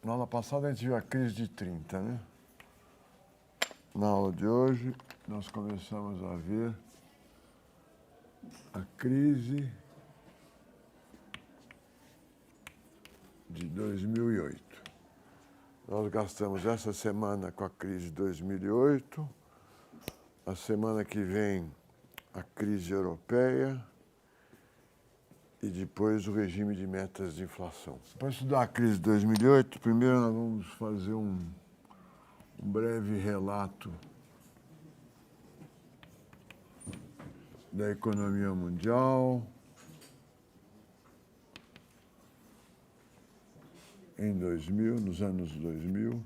Na aula passada a gente viu a crise de 30, né? Na aula de hoje, nós começamos a ver a crise de 2008. Nós gastamos essa semana com a crise de 2008, a semana que vem a crise europeia e depois o regime de metas de inflação. Para estudar a crise de 2008, primeiro nós vamos fazer um breve relato da economia mundial em 2000, nos anos 2000.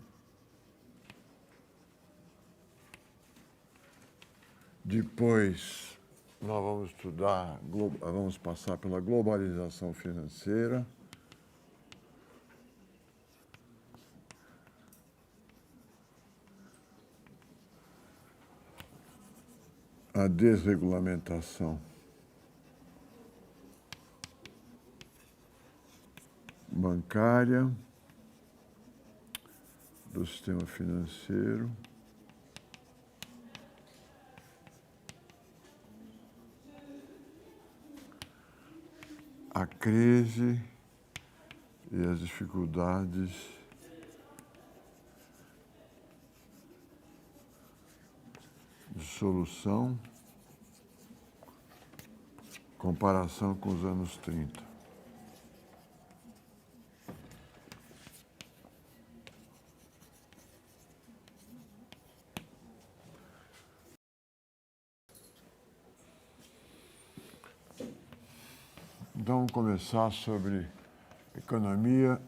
Depois nós vamos estudar, vamos passar pela globalização financeira, a desregulamentação bancária do sistema financeiro, a crise e as dificuldades de solução, comparação com os anos 30. Então, vamos começar sobre economia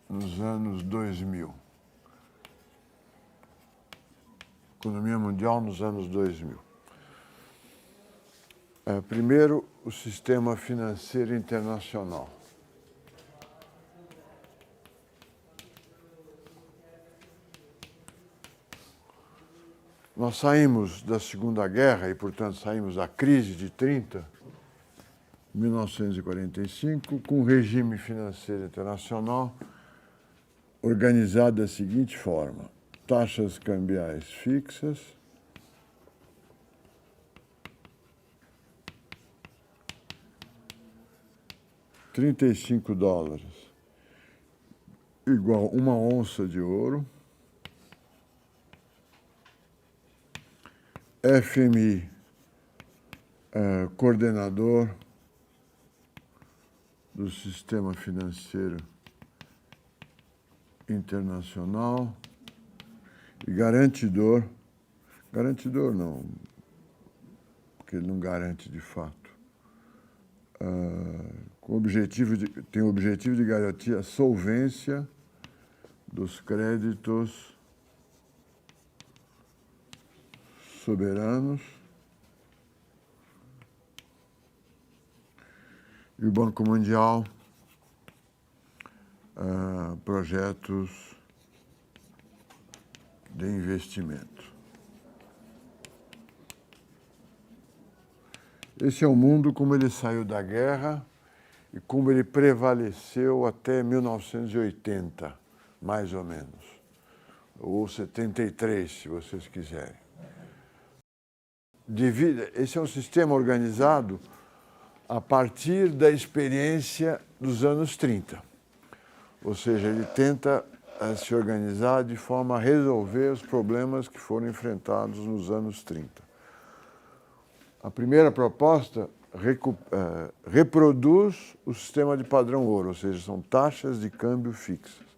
nos anos 2000. Economia mundial nos anos 2000. Primeiro, o sistema financeiro internacional. Nós saímos da Segunda Guerra e, portanto, saímos da crise de 30, 1945, com um regime financeiro internacional organizado da seguinte forma: taxas cambiais fixas, $35 igual uma onça de ouro, FMI, coordenador do sistema financeiro internacional e garantidor não, porque ele não garante de fato, tem o objetivo de garantir a solvência dos créditos soberanos, e o Banco Mundial, projetos de investimento. Esse é o mundo como ele saiu da guerra e como ele prevaleceu até 1980, mais ou menos, ou 73, se vocês quiserem. Esse é um sistema organizado a partir da experiência dos anos 30. Ou seja, ele tenta se organizar de forma a resolver os problemas que foram enfrentados nos anos 30. A primeira proposta reproduz o sistema de padrão ouro, ou seja, são taxas de câmbio fixas.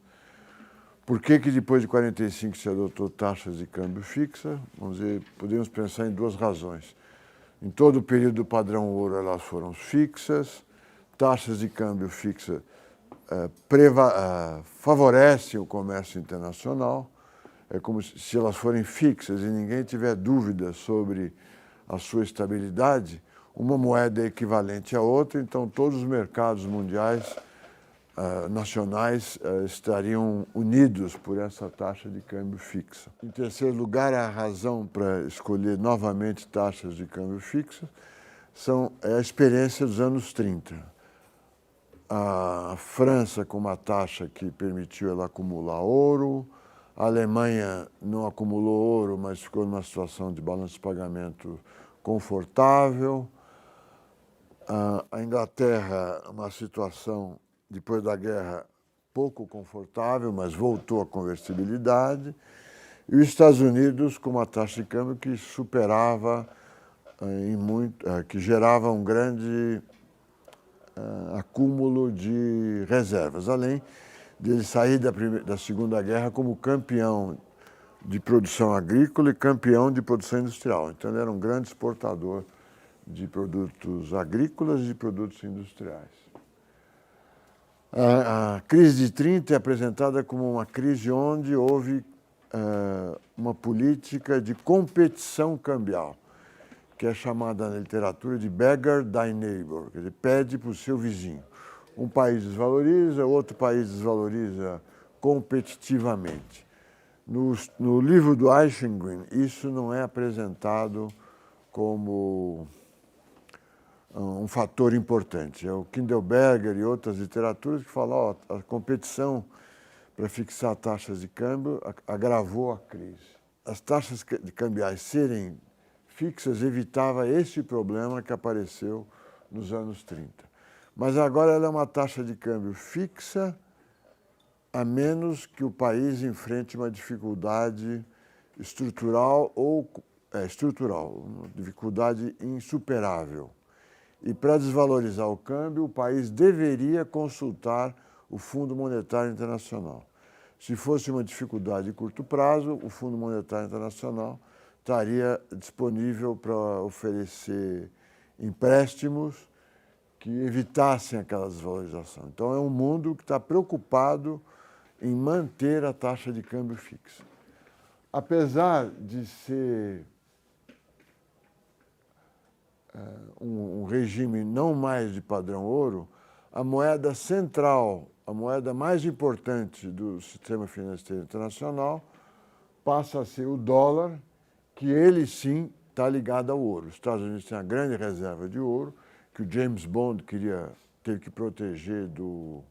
Por que depois de 45 se adotou taxas de câmbio fixa? Vamos dizer, podemos pensar em duas razões. Em todo o período do padrão ouro elas foram fixas, taxas de câmbio fixa favorecem o comércio internacional, é como se elas forem fixas e ninguém tiver dúvida sobre a sua estabilidade, uma moeda é equivalente à outra, então todos os mercados mundiais nacionais estariam unidos por essa taxa de câmbio fixa. Em terceiro lugar, a razão para escolher novamente taxas de câmbio fixa é a experiência dos anos 30. a França com uma taxa que permitiu ela acumular ouro, a Alemanha não acumulou ouro, mas ficou numa situação de balanço de pagamento confortável, a Inglaterra, uma situação, depois da guerra, pouco confortável, mas voltou à conversibilidade, e os Estados Unidos com uma taxa de câmbio que superava, que gerava um grande acúmulo de reservas, além de ele sair da Segunda Guerra como campeão de produção agrícola e campeão de produção industrial. Então ele era um grande exportador de produtos agrícolas e de produtos industriais. A crise de 30 é apresentada como uma crise onde houve uma política de competição cambial, que é chamada na literatura de beggar thy neighbor, quer dizer, pede para o seu vizinho. Um país desvaloriza, outro país desvaloriza competitivamente. No livro do Eichengreen, isso não é apresentado como um fator importante. É o Kindleberger e outras literaturas que falam que a competição para fixar taxas de câmbio agravou a crise. As taxas de cambiais serem fixas evitava esse problema que apareceu nos anos 30. Mas agora ela é uma taxa de câmbio fixa, a menos que o país enfrente uma dificuldade estrutural uma dificuldade insuperável. E para desvalorizar o câmbio, o país deveria consultar o Fundo Monetário Internacional. Se fosse uma dificuldade de curto prazo, o Fundo Monetário Internacional estaria disponível para oferecer empréstimos que evitassem aquela desvalorização. Então, é um mundo que está preocupado em manter a taxa de câmbio fixa. Apesar de ser um regime não mais de padrão ouro, a moeda central, a moeda mais importante do sistema financeiro internacional, passa a ser o dólar, que ele sim está ligado ao ouro. Os Estados Unidos têm uma grande reserva de ouro, que o James Bond teve que proteger do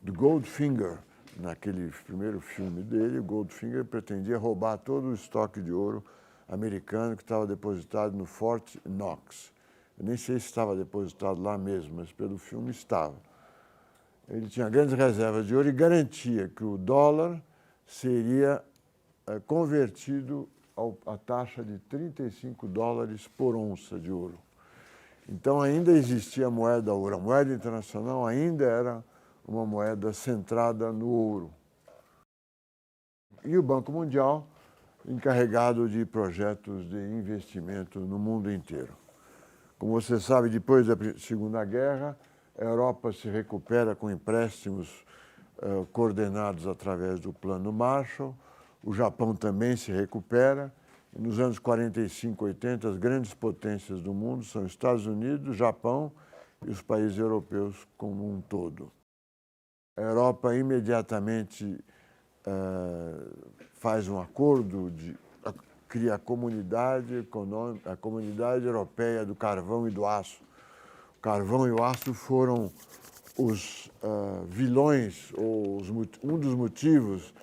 Goldfinger, naquele primeiro filme dele. O Goldfinger pretendia roubar todo o estoque de ouro americano que estava depositado no Fort Knox. Eu nem sei se estava depositado lá mesmo, mas pelo filme estava. Ele tinha grandes reservas de ouro e garantia que o dólar seria convertido à taxa de 35 dólares por onça de ouro. Então ainda existia a moeda ouro. A moeda internacional ainda era uma moeda centrada no ouro. E o Banco Mundial, encarregado de projetos de investimento no mundo inteiro. Como você sabe, depois da Segunda Guerra, a Europa se recupera com empréstimos coordenados através do Plano Marshall. O Japão também se recupera. E nos anos 45, 80, as grandes potências do mundo são Estados Unidos, Japão e os países europeus como um todo. A Europa imediatamente faz um acordo, cria a Comunidade Econômica, a Comunidade Europeia do Carvão e do Aço. O carvão e o aço foram os vilões, ou um dos motivos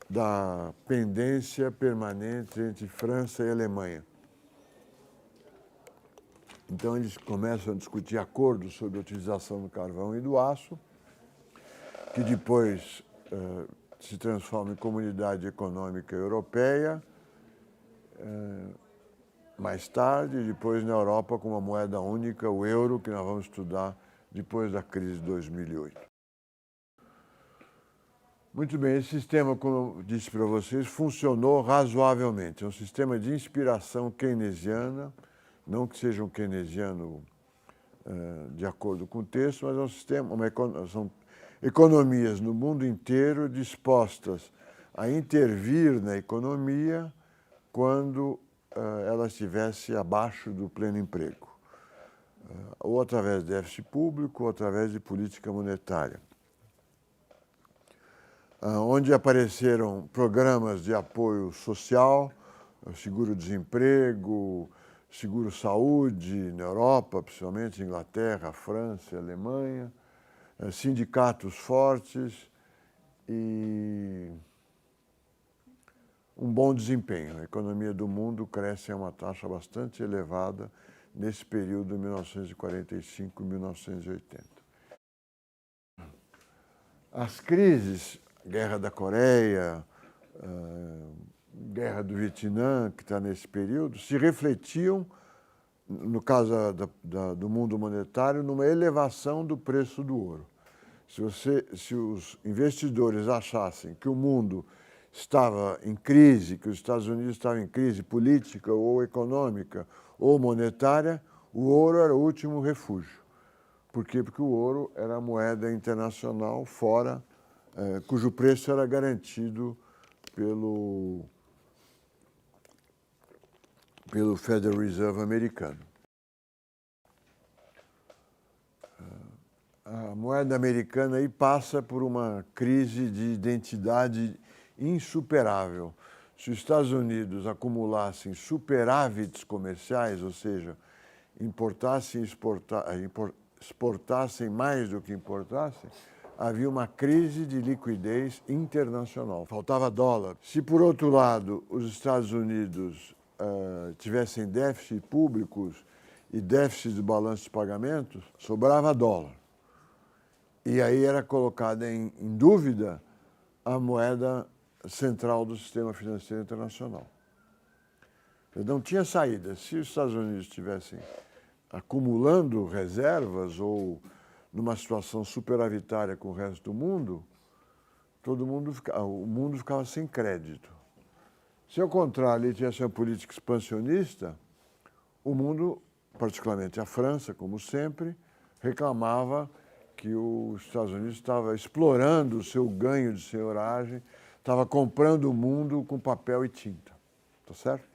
da pendência permanente entre França e Alemanha. Então, eles começam a discutir acordos sobre a utilização do carvão e do aço, que depois se transforma em Comunidade Econômica Europeia, mais tarde, depois na Europa com uma moeda única, o euro, que nós vamos estudar depois da crise de 2008. Muito bem, esse sistema, como eu disse para vocês, funcionou razoavelmente. É um sistema de inspiração keynesiana, não que seja um keynesiano de acordo com o texto, mas é um sistema, são economias no mundo inteiro dispostas a intervir na economia quando ela estivesse abaixo do pleno emprego, ou através de déficit público, ou através de política monetária. Onde apareceram programas de apoio social, seguro-desemprego, seguro-saúde na Europa, principalmente Inglaterra, França, Alemanha. sindicatos fortes e um bom desempenho. A economia do mundo cresce a uma taxa bastante elevada nesse período de 1945 e 1980. As crises, Guerra da Coreia, Guerra do Vietnã, que está nesse período, se refletiam, no caso do mundo monetário, numa elevação do preço do ouro. Se os investidores achassem que o mundo estava em crise, que os Estados Unidos estavam em crise política ou econômica ou monetária, o ouro era o último refúgio. Por quê? Porque o ouro era a moeda internacional fora, cujo preço era garantido pelo Federal Reserve americano. A moeda americana aí passa por uma crise de identidade insuperável. Se os Estados Unidos acumulassem superávites comerciais, ou seja, importassem e exportassem mais do que importassem, havia uma crise de liquidez internacional. Faltava dólar. Se, por outro lado, os Estados Unidos tivessem déficits públicos e déficits de balanço de pagamentos, sobrava dólar. E aí era colocada em dúvida a moeda central do sistema financeiro internacional. Não tinha saída. Se os Estados Unidos estivessem acumulando reservas ou numa situação superavitária com o resto do mundo, o mundo ficava sem crédito. Se, ao contrário, ele tivesse uma política expansionista, o mundo, particularmente a França, como sempre, reclamava que os Estados Unidos estava explorando o seu ganho de senhoragem, estava comprando o mundo com papel e tinta. Tá certo?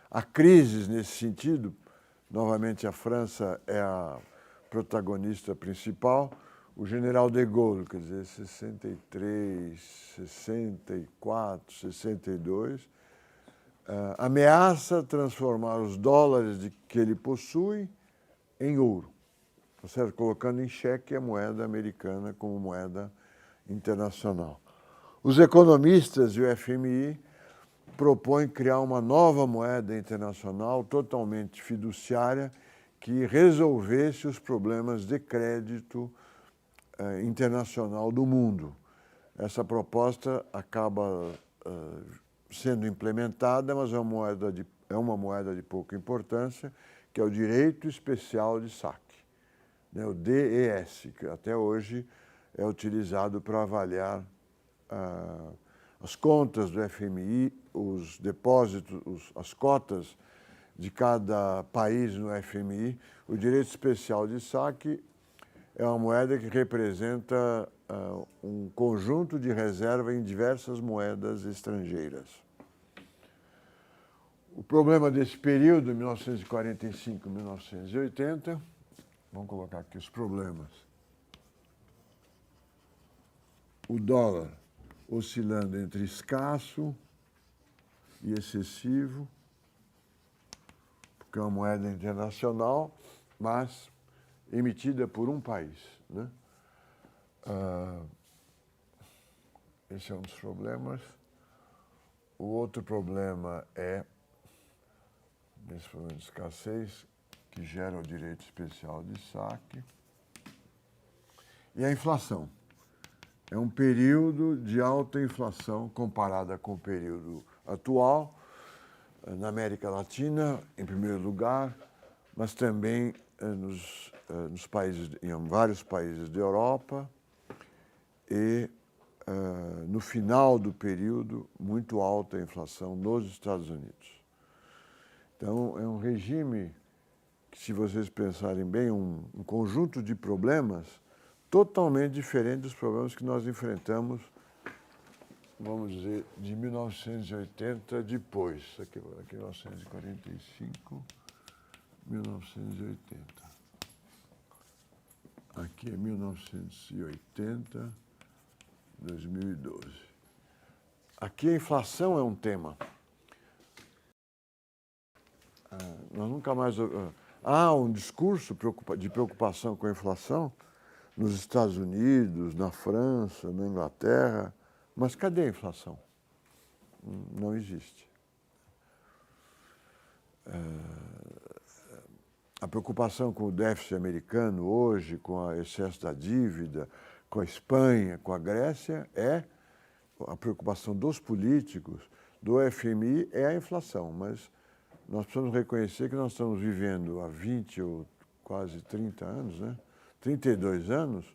Há crises nesse sentido. Novamente, a França é a protagonista principal. O general de Gaulle, quer dizer, 63, 64, 62, ameaça transformar os dólares que ele possui em ouro, tá certo? Colocando em xeque a moeda americana como moeda internacional. Os economistas e o FMI propõem criar uma nova moeda internacional totalmente fiduciária que resolvesse os problemas de crédito internacional do mundo. Essa proposta acaba sendo implementada, mas é uma moeda de pouca importância, que é o direito especial de saque, né, o DES, que até hoje é utilizado para avaliar as contas do FMI, os depósitos, as cotas de cada país no FMI. O direito especial de saque é uma moeda que representa um conjunto de reserva em diversas moedas estrangeiras. O problema desse período, 1945 e 1980, vamos colocar aqui os problemas. O dólar oscilando entre escasso e excessivo, porque é uma moeda internacional, mas emitida por um país, né? Esse é um dos problemas. O outro problema é, nesse problema de escassez, que gera o direito especial de saque, e a inflação. É um período de alta inflação comparada com o período atual, na América Latina, em primeiro lugar, mas também em vários países da Europa e, no final do período, muito alta a inflação nos Estados Unidos. Então, é um regime que, se vocês pensarem bem, um conjunto de problemas totalmente diferente dos problemas que nós enfrentamos, vamos dizer, de 1980 depois. Aqui é 1945, 1980. Aqui é 1980, 2012. Aqui a inflação é um tema. Nós nunca mais... Há um discurso de preocupação com a inflação, nos Estados Unidos, na França, na Inglaterra. Mas cadê a inflação? Não existe. A preocupação com o déficit americano hoje, com o excesso da dívida, com a Espanha, com a Grécia, é a preocupação dos políticos, do FMI, é a inflação. Mas nós precisamos reconhecer que nós estamos vivendo há 20 ou quase 30 anos, né? 32 anos,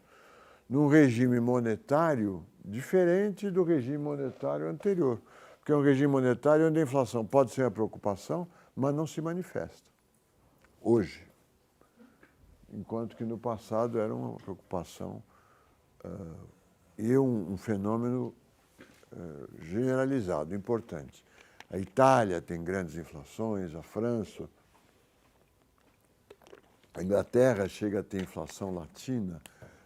num regime monetário diferente do regime monetário anterior. Porque é um regime monetário onde a inflação pode ser a preocupação, mas não se manifesta. Hoje. Enquanto que no passado era uma preocupação e um fenômeno generalizado, importante. A Itália tem grandes inflações, a França, a Inglaterra chega a ter inflação latina,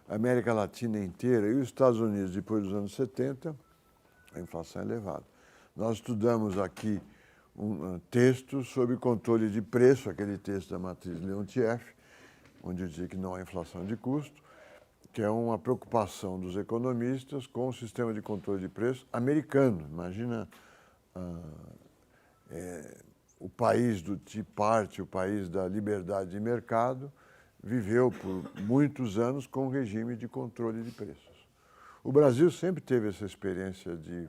a América Latina inteira e os Estados Unidos, depois dos anos 70, a inflação é elevada. Nós estudamos aqui um texto sobre controle de preço, aquele texto da matriz Leontief, onde eu dizia que não há inflação de custo, que é uma preocupação dos economistas com o sistema de controle de preço americano. Imagina o país do Tea Party, o país da liberdade de mercado, viveu por muitos anos com um regime de controle de preços. O Brasil sempre teve essa experiência de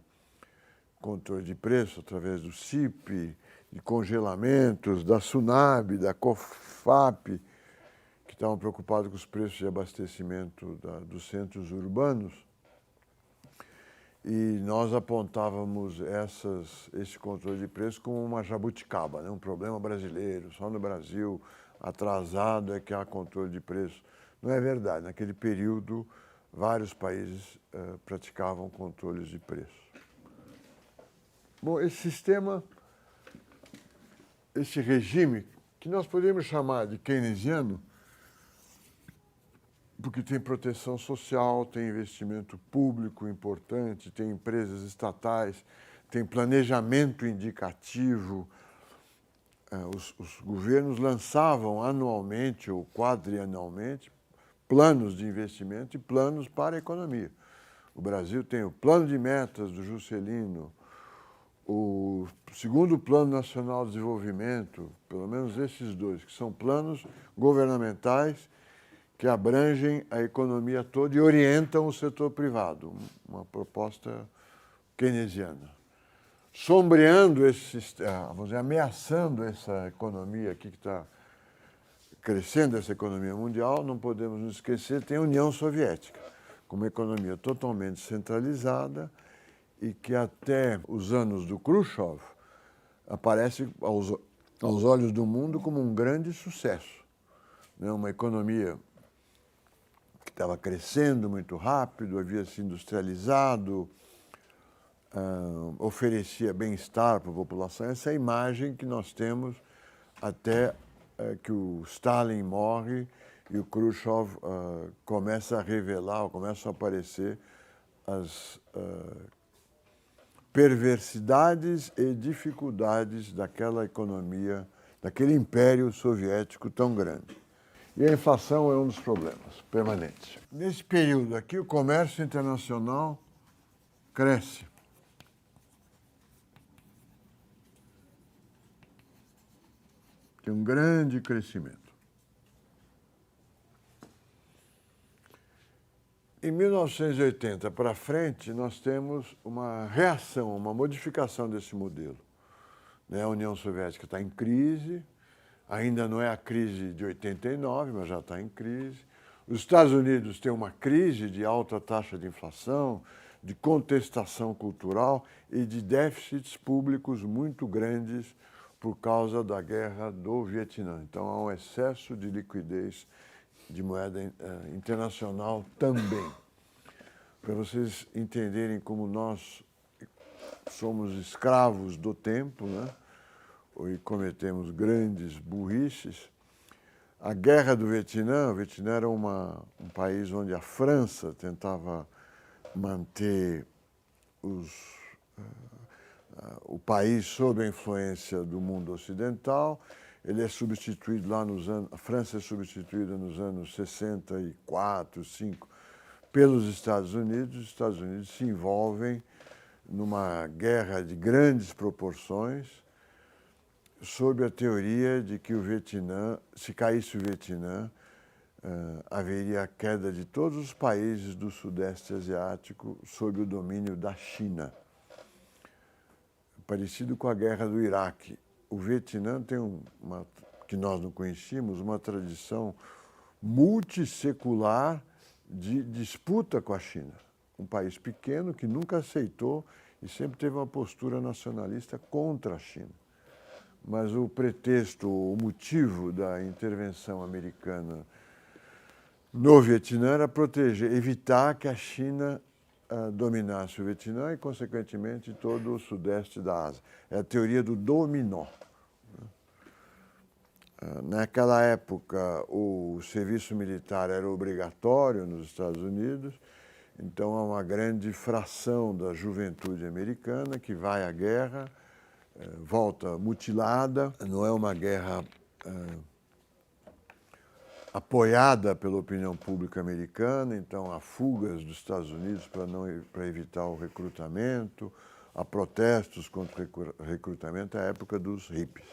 controle de preço através do CIP, de congelamentos, da SUNAB, da COFAP, que estavam preocupados com os preços de abastecimento dos centros urbanos. E nós apontávamos esse controle de preço como uma jabuticaba, né? Um problema brasileiro, só no Brasil, atrasado, é que há controle de preço. Não é verdade. Naquele período, vários países praticavam controles de preço. Bom, esse sistema, esse regime, que nós podemos chamar de keynesiano, porque tem proteção social, tem investimento público importante, tem empresas estatais, tem planejamento indicativo. Os governos lançavam anualmente ou quadrianualmente planos de investimento e planos para a economia. O Brasil tem o Plano de Metas do Juscelino, o segundo Plano Nacional de Desenvolvimento, pelo menos esses dois, que são planos governamentais que abrangem a economia toda e orientam o setor privado, uma proposta keynesiana. Sombreando vamos dizer, ameaçando essa economia aqui que está crescendo, essa economia mundial, não podemos nos esquecer, tem a União Soviética, com uma economia totalmente centralizada e que até os anos do Khrushchev aparece aos olhos do mundo como um grande sucesso, né? Uma economia que estava crescendo muito rápido, havia se industrializado, oferecia bem-estar para a população. Essa é a imagem que nós temos até que o Stalin morre e o Khrushchev começa a revelar, começam a aparecer as perversidades e dificuldades daquela economia, daquele império soviético tão grande. E a inflação é um dos problemas permanentes. Nesse período aqui, o comércio internacional cresce. Tem um grande crescimento. Em 1980 para frente, nós temos uma reação, uma modificação desse modelo. A União Soviética está em crise, ainda não é a crise de 89, mas já está em crise. Os Estados Unidos têm uma crise de alta taxa de inflação, de contestação cultural e de déficits públicos muito grandes por causa da guerra do Vietnã. Então, há um excesso de liquidez de moeda internacional também. Para vocês entenderem como nós somos escravos do tempo, né? E cometemos grandes burrices. A guerra do Vietnã, o Vietnã era um país onde a França tentava manter o país sob a influência do mundo ocidental, ele é substituído lá nos anos... A França é substituída nos anos 64, 5, pelos Estados Unidos. Os Estados Unidos se envolvem numa guerra de grandes proporções, sob a teoria de que o Vietnã, se caísse o Vietnã, haveria a queda de todos os países do Sudeste Asiático sob o domínio da China. Parecido com a guerra do Iraque. O Vietnã tem que nós não conhecíamos, uma tradição multissecular de disputa com a China. Um país pequeno que nunca aceitou e sempre teve uma postura nacionalista contra a China. Mas o pretexto, o motivo da intervenção americana no Vietnã era evitar que a China dominasse o Vietnã e, consequentemente, todo o sudeste da Ásia. É a teoria do dominó. Naquela época, o serviço militar era obrigatório nos Estados Unidos, então há uma grande fração da juventude americana que vai à guerra, volta mutilada. Não é uma guerra apoiada pela opinião pública americana, então há fugas dos Estados Unidos para evitar o recrutamento, há protestos contra o recrutamento, é a época dos hippies.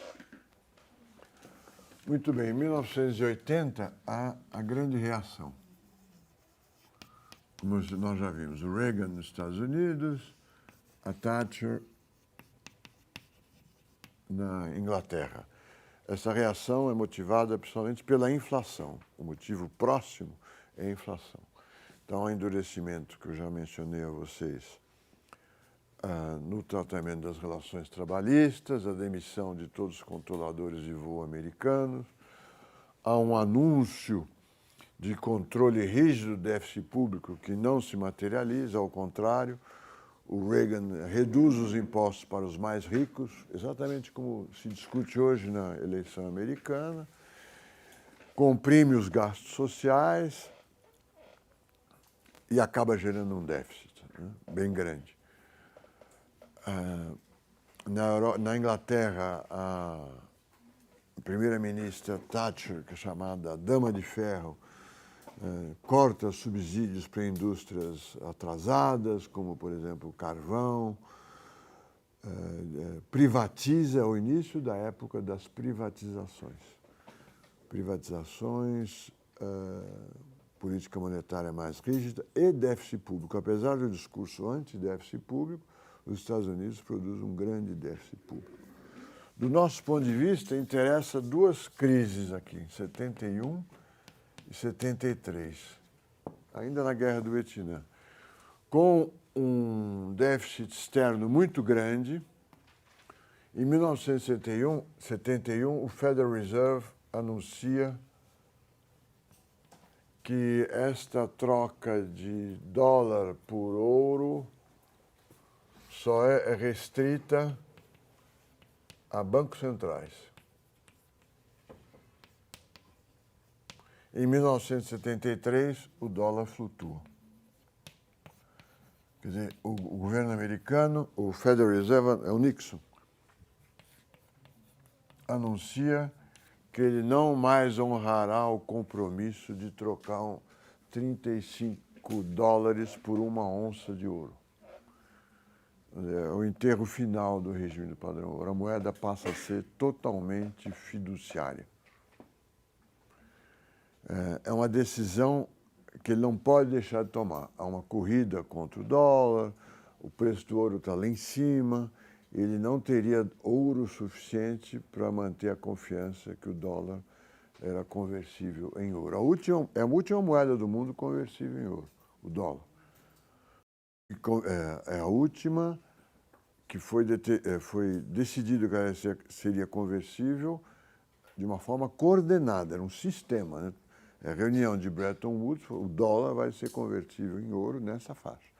Muito bem, em 1980 há a grande reação. Como nós já vimos, o Reagan nos Estados Unidos, a Thatcher na Inglaterra. Essa reação é motivada principalmente pela inflação. O motivo próximo é a inflação. Então, o endurecimento que eu já mencionei a vocês no tratamento das relações trabalhistas, a demissão de todos os controladores de voo americanos, há um anúncio de controle rígido do déficit público que não se materializa, ao contrário, o Reagan reduz os impostos para os mais ricos, exatamente como se discute hoje na eleição americana, comprime os gastos sociais e acaba gerando um déficit, né, bem grande. Na Inglaterra, a primeira-ministra Thatcher, que é chamada Dama de Ferro, corta subsídios para indústrias atrasadas, como, por exemplo, o carvão, privatiza o início da época das privatizações. Privatizações, política monetária mais rígida e déficit público. Apesar do discurso anti-déficit público, os Estados Unidos produzem um grande déficit público. Do nosso ponto de vista, interessa duas crises aqui, 71 e 73, ainda na Guerra do Vietnã, com um déficit externo muito grande. Em 1971, o Federal Reserve anuncia que esta troca de dólar por ouro só é restrita a bancos centrais. Em 1973, o dólar flutua. Quer dizer, o governo americano, o Federal Reserve, é o Nixon, anuncia que ele não mais honrará o compromisso de trocar 35 dólares por uma onça de ouro. É o enterro final do regime do padrão ouro. A moeda passa a ser totalmente fiduciária. É uma decisão que ele não pode deixar de tomar. Há uma corrida contra o dólar, o preço do ouro está lá em cima, ele não teria ouro suficiente para manter a confiança que o dólar era conversível em ouro. É a última moeda do mundo conversível em ouro, o dólar. É a última que foi decidido que ela seria conversível de uma forma coordenada, era um sistema, né? É a reunião de Bretton Woods, o dólar vai ser convertível em ouro nessa faixa.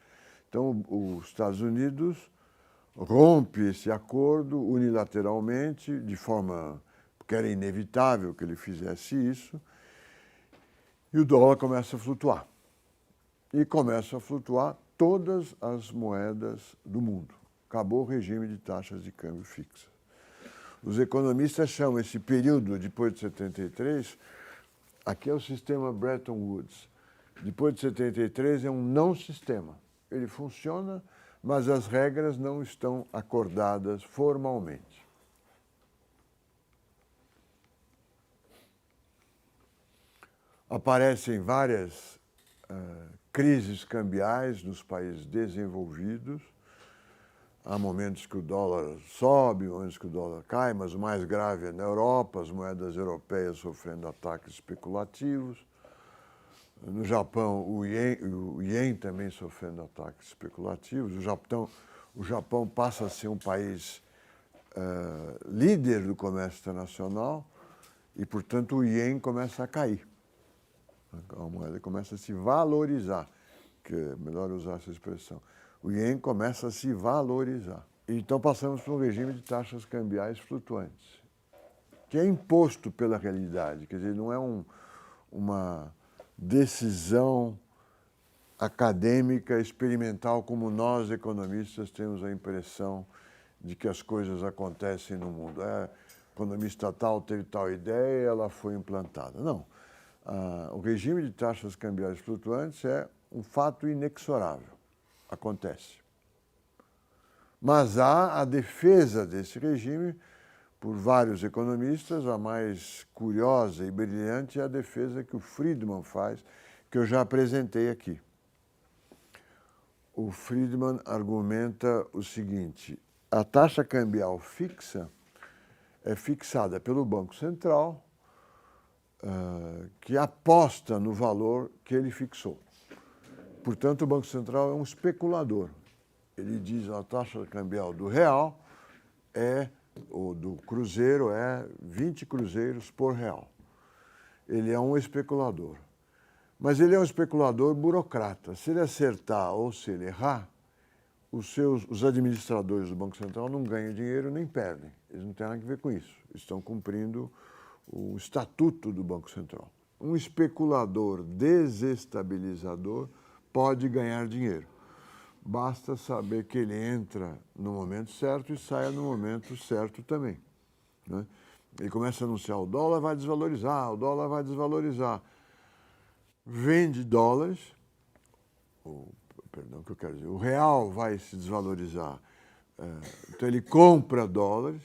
Então, os Estados Unidos rompe esse acordo unilateralmente, porque era inevitável que ele fizesse isso, e o dólar começa a flutuar. E começam a flutuar todas as moedas do mundo. Acabou o regime de taxas de câmbio fixas. Os economistas chamam esse período, depois de 73, aqui é o sistema Bretton Woods. Depois de 73 é um não sistema. Ele funciona, mas as regras não estão acordadas formalmente. Aparecem várias crises cambiais nos países desenvolvidos. Há momentos que o dólar sobe, momentos que o dólar cai, mas o mais grave é na Europa, as moedas europeias sofrendo ataques especulativos. No Japão, o ien também sofrendo ataques especulativos. O Japão passa a ser um país líder do comércio internacional e, portanto, o ien começa a cair. A moeda começa a se valorizar, que é melhor usar essa expressão. O ien começa a se valorizar. Então passamos por um regime de taxas cambiais flutuantes, que é imposto pela realidade, quer dizer, não é uma decisão acadêmica, experimental, como nós, economistas, temos a impressão de que as coisas acontecem no mundo. A economista tal teve tal ideia e ela foi implantada. Não. O regime de taxas cambiais flutuantes é um fato inexorável. Acontece. Mas há a defesa desse regime por vários economistas. A mais curiosa e brilhante é a defesa que o Friedman faz, que eu já apresentei aqui. O Friedman argumenta o seguinte: a taxa cambial fixa é fixada pelo Banco Central, que aposta no valor que ele fixou. Portanto, o Banco Central é um especulador. Ele diz que a taxa cambial do real ou do cruzeiro é 20 cruzeiros por real. Ele é um especulador. Mas ele é um especulador burocrata. Se ele acertar ou se ele errar, os administradores do Banco Central não ganham dinheiro nem perdem. Eles não têm nada a ver com isso. Estão cumprindo o estatuto do Banco Central. Um especulador desestabilizador pode ganhar dinheiro. Basta saber que ele entra no momento certo e saia no momento certo também, né? Ele começa a anunciar: o dólar vai desvalorizar, o dólar vai desvalorizar. Vende dólares, o real vai se desvalorizar. Então ele compra dólares,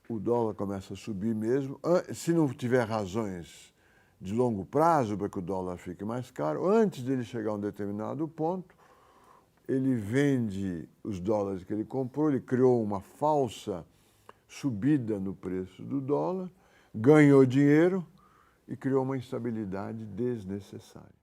o dólar começa a subir mesmo. Se não tiver razões de longo prazo para que o dólar fique mais caro, antes dele chegar a um determinado ponto, ele vende os dólares que ele comprou, ele criou uma falsa subida no preço do dólar, ganhou dinheiro e criou uma instabilidade desnecessária.